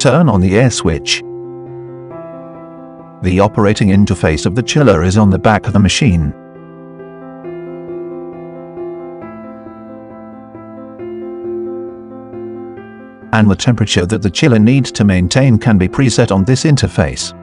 Turn on the air switch. The operating interface of the chiller is on the back of the machine. And the temperature that the chiller needs to maintain can be preset on this interface.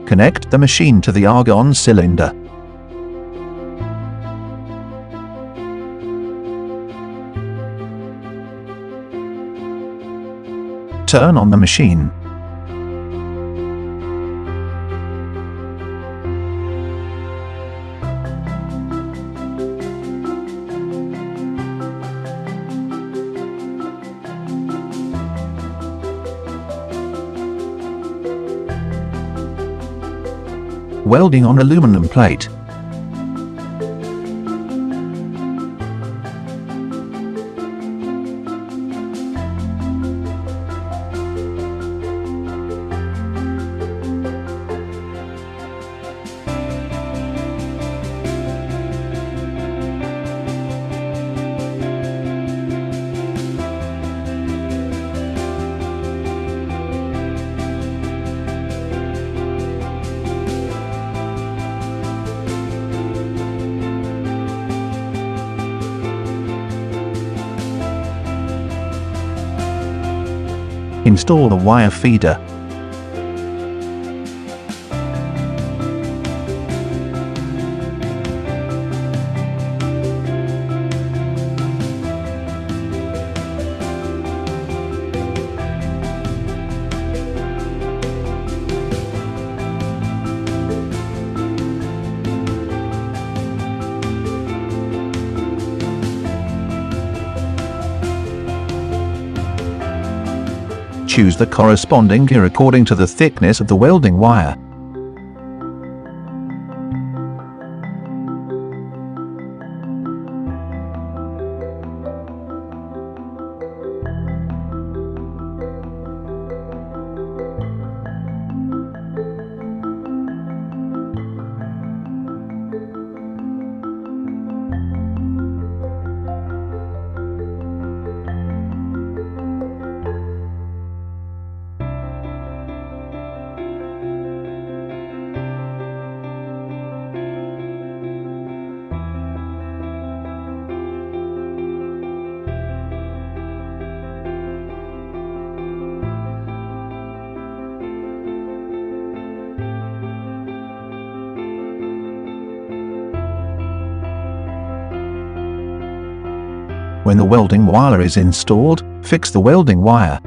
Connect the machine to the argon cylinder. Turn on the machine. Welding on aluminum plate. Install the wire feeder. Choose the corresponding gear according to the thickness of the welding wire. When the welding wire is installed, fix the welding wire.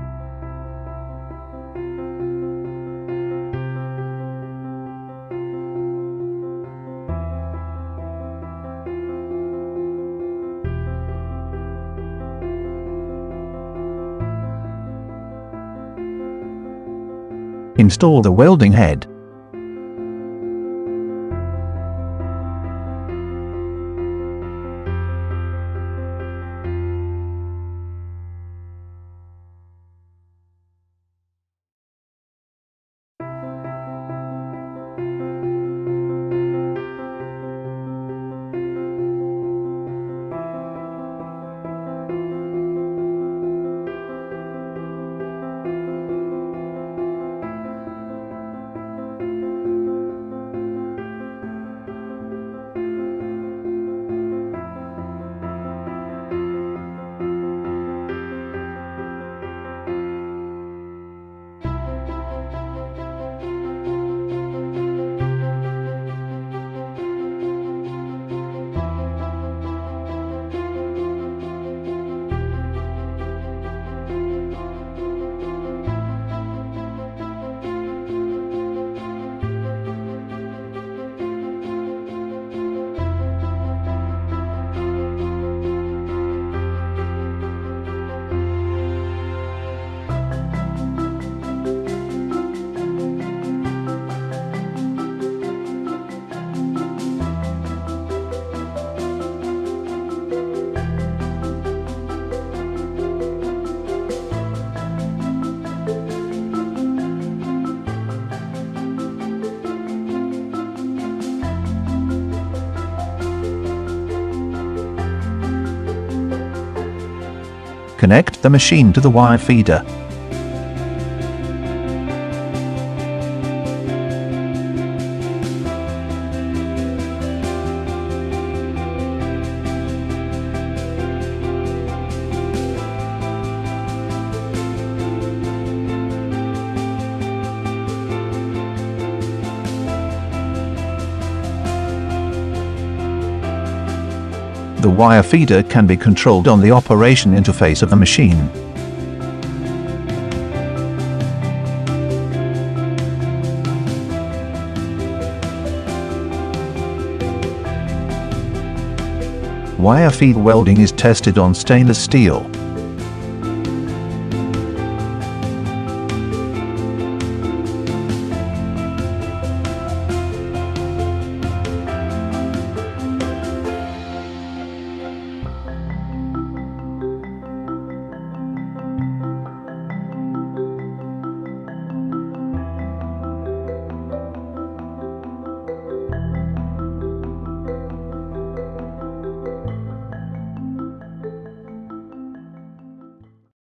Install the welding head. Connect the machine to the wire feeder. The wire feeder can be controlled on the operation interface of the machine. Wire feed welding is tested on stainless steel.